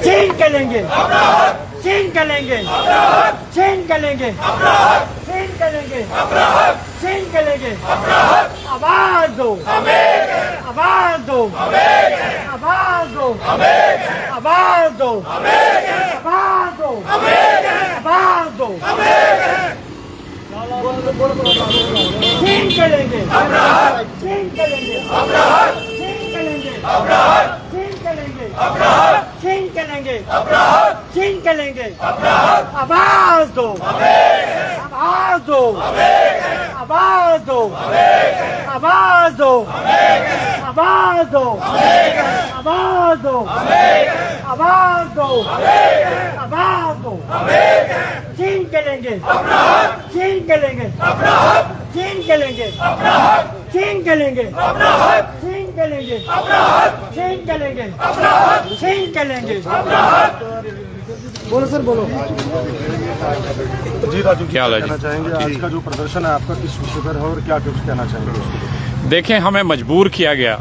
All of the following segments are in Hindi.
छीन के लेंगे, छीन के लेंगे, छीन के लेंगे, छीन के लेंगे, छीन के लेंगे। आवाज दो, आवाज दो, आवाज दो, आवाज दो, आवाज दो, आवाज दो। छीन के लेंगे, छीन के लेंगे, छीन के लेंगे, छीन के लेंगे, छीन के लेंगे, छीन के लेंगे। आवाज दो, आवाज दो, आवाज दो, आवाज दो, आवाज दो, आवाज दो, आवाज दो, आवाज दो। छीन के लेंगे, छीन के लेंगे, छीन के लेंगे, छीन के लेंगे, छीन के लेंगे, छीन के लेंगे, छीन के लेंगे। बोलो सर, बोलो जी राजू, क्या हाल है जी? कहना चाहेंगे आज का जो प्रदर्शन है आपका किस विषय पर है और क्या कुछ कहना चाहेंगे? देखें, हमें मजबूर किया गया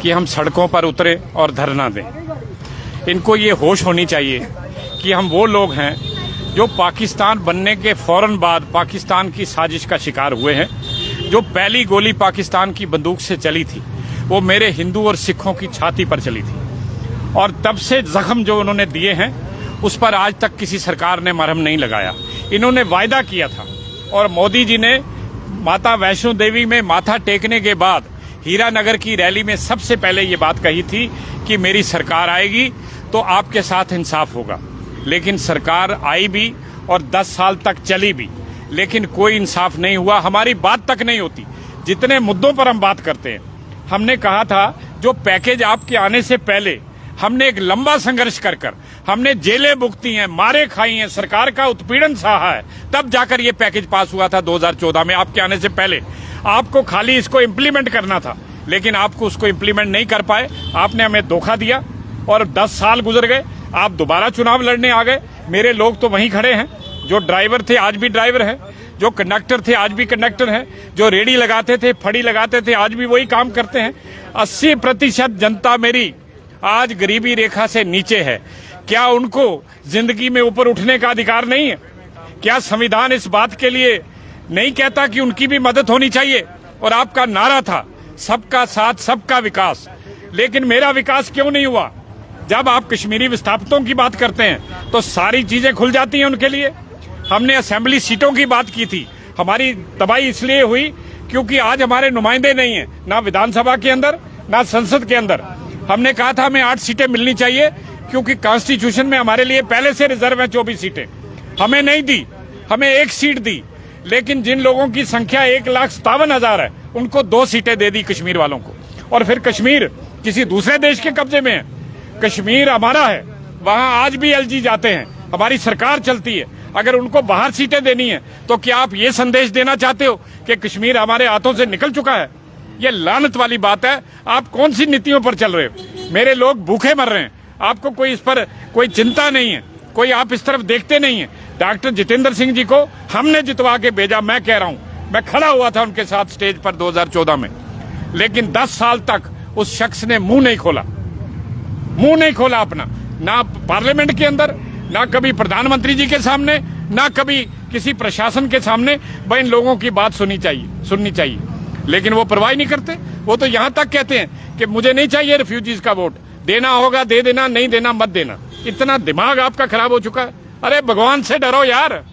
कि हम सड़कों पर उतरे और धरना दें। इनको ये होश होनी चाहिए कि हम वो लोग हैं जो पाकिस्तान बनने के फौरन बाद पाकिस्तान की साजिश का शिकार हुए हैं। जो पहली गोली पाकिस्तान की बंदूक से चली थी वो मेरे हिंदू और सिखों की छाती पर चली थी, और तब से जख्म जो उन्होंने दिए हैं उस पर आज तक किसी सरकार ने मरहम नहीं लगाया। इन्होंने वायदा किया था, और मोदी जी ने माता वैष्णो देवी में माथा टेकने के बाद हीरानगर की रैली में सबसे पहले ये बात कही थी कि मेरी सरकार आएगी तो आपके साथ इंसाफ होगा। लेकिन सरकार आई भी और 10 साल तक चली भी, लेकिन कोई इंसाफ नहीं हुआ। हमारी बात तक नहीं होती। जितने मुद्दों पर हम बात करते हैं, हमने कहा था जो पैकेज आपके आने से पहले हमने एक लंबा संघर्ष कर हमने जेलें भुगती हैं, मारे खाई हैं, सरकार का उत्पीड़न सहा है, तब जाकर ये पैकेज पास हुआ था 2014 में आपके आने से पहले। आपको खाली इसको इम्प्लीमेंट करना था, लेकिन आपको उसको इम्प्लीमेंट नहीं कर पाए। आपने हमें धोखा दिया और 10 साल गुजर गए। आप दोबारा चुनाव लड़ने आ गए। मेरे लोग तो वहीं खड़े हैं, जो ड्राइवर थे आज भी ड्राइवर हैं, जो कंडक्टर थे आज भी कंडक्टर हैं, जो रेडी लगाते थे, फड़ी लगाते थे, आज भी वही काम करते हैं। 80% जनता मेरी आज गरीबी रेखा से नीचे है। क्या उनको जिंदगी में ऊपर उठने का अधिकार नहीं है? क्या संविधान इस बात के लिए नहीं कहता कि उनकी भी मदद होनी चाहिए? और आपका नारा था सबका साथ सबका विकास, लेकिन मेरा विकास क्यों नहीं हुआ? जब आप कश्मीरी विस्थापितों की बात करते हैं तो सारी चीजें खुल जाती हैं उनके लिए। हमने असेंबली सीटों की बात की थी, हमारी तबाही इसलिए हुई क्योंकि आज हमारे नुमाइंदे नहीं है, ना विधानसभा के अंदर ना संसद के अंदर। हमने कहा था हमें 8 सीटें मिलनी चाहिए, क्योंकि कॉन्स्टिट्यूशन में हमारे लिए पहले से रिजर्व है 24 सीटें। हमें नहीं दी, हमें 1 सीट दी। लेकिन जिन लोगों की संख्या 1,57,000 है उनको 2 सीटें दे दी कश्मीर वालों को। और फिर कश्मीर किसी दूसरे देश के कब्जे में है? कश्मीर हमारा है, वहां आज भी एलजी जाते हैं, हमारी सरकार चलती है। अगर उनको बाहर सीटें देनी है तो क्या आप ये संदेश देना चाहते हो कि कश्मीर हमारे हाथों से निकल चुका है? ये लानत वाली बात है। आप कौन सी नीतियों पर चल रहे हो? मेरे लोग भूखे मर रहे हैं, आपको कोई इस पर कोई चिंता नहीं है, कोई आप इस तरफ देखते नहीं है। डॉक्टर जितेंद्र सिंह जी को हमने जितवा के भेजा। मैं कह रहा हूं, मैं खड़ा हुआ था उनके साथ स्टेज पर 2014 में, लेकिन 10 साल तक उस शख्स ने मुंह नहीं खोला, मुंह नहीं खोला अपना, ना पार्लियामेंट के अंदर, ना कभी प्रधानमंत्री जी के सामने, ना कभी किसी प्रशासन के सामने। भाई इन लोगों की बात सुननी चाहिए, लेकिन वो परवाह नहीं करते। वो तो यहां तक कहते हैं कि मुझे नहीं चाहिए रिफ्यूजीज का वोट, देना होगा दे देना, नहीं देना मत देना। इतना दिमाग आपका खराब हो चुका है। अरे भगवान से डरो यार,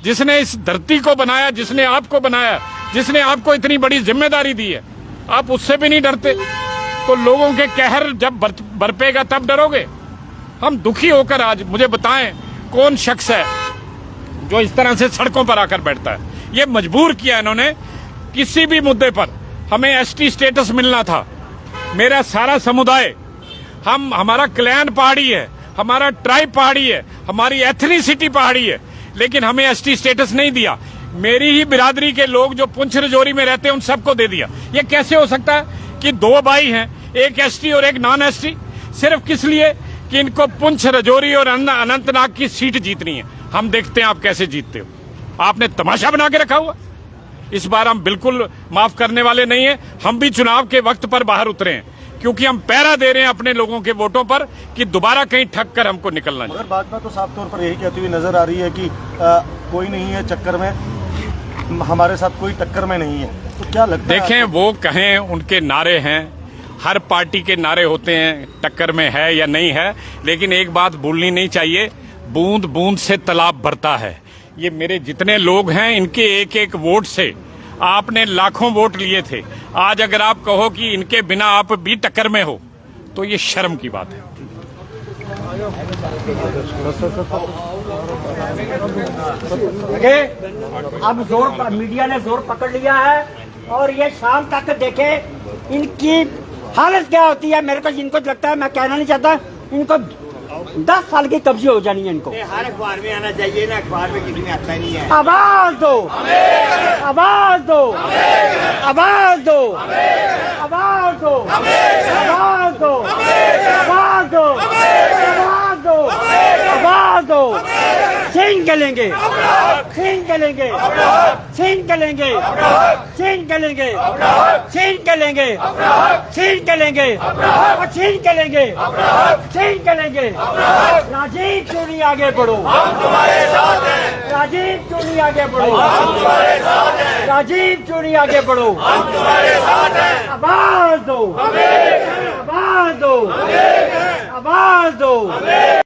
जिसने इस धरती को बनाया, जिसने आपको बनाया, जिसने आपको इतनी बड़ी जिम्मेदारी दी है, आप उससे भी नहीं डरते। तो लोगों के कहर जब बरपेगा तब डरोगे। हम दुखी होकर आज मुझे बताएं कौन शख्स है जो इस तरह से सड़कों पर आकर बैठता है? ये मजबूर किया इन्होंने। किसी भी मुद्दे पर हमें एसटी स्टेटस मिलना था, मेरा सारा समुदाय, हमारा क्लैन पहाड़ी है, हमारा ट्राइब पहाड़ी है, हमारी एथनिसिटी पहाड़ी है, लेकिन हमें एसटी स्टेटस नहीं दिया। मेरी ही बिरादरी के लोग जो पुंछ रजौरी में रहते हैं उन सबको दे दिया। ये कैसे हो सकता है कि 2 भाई हैं, एक एसटी और एक नॉन एसटी? सिर्फ किस लिए कि इनको पुंछ रजौरी और अनंतनाग की सीट जीतनी है। हम देखते हैं आप कैसे जीतते हो। आपने तमाशा बना के रखा हुआ। इस बार हम बिल्कुल माफ करने वाले नहीं है। हम भी चुनाव के वक्त पर बाहर उतरे हैं, क्योंकि हम पहरा दे रहे हैं अपने लोगों के वोटों पर कि दोबारा कहीं ठग कर हमको निकलना चाहिए। मगर भाजपा तो साफ तौर पर यही कहती हुई नजर आ रही है कि कोई नहीं है चक्कर में, हमारे साथ कोई टक्कर में नहीं है। तो क्या लगता है? देखें, वो कहें, उनके नारे हैं, हर पार्टी के नारे होते हैं, टक्कर में है या नहीं है, लेकिन एक बात भूलनी नहीं चाहिए, बूंद बूंद से तालाब भरता है। ये मेरे जितने लोग हैं, इनके एक एक वोट से आपने लाखों वोट लिए थे। आज अगर आप कहो कि इनके बिना आप भी टक्कर में हो, तो ये शर्म की बात है। देखिए, अब मीडिया ने जोर पकड़ लिया है और ये शाम तक देखे इनकी हालत क्या होती है। मेरे को जिनको लगता है, मैं कहना नहीं चाहता, इनको 10 साल की कब्जी हो जानी है इनको। हर अखबार में आना चाहिए ना, अखबार में किसी में आता नहीं है। आवाज दो, आवाज दो, आवाज दो, आवाज दो, आवाज दो, आवाज दो, आवाज दो, आवाज दो। छीन के लेंगे, छीन के लेंगे, छीन के लेंगे, छीन के लेंगे, छीन के लेंगे, छीन के लेंगे, और छीन के लेंगे, छीन के लेंगे। राजीव चुनी आगे बढ़ो, राजीव चुनी आगे बढ़ो, राजीव चुनी आगे बढ़ो। आवाज दो, आवाज दो, आवाज दो।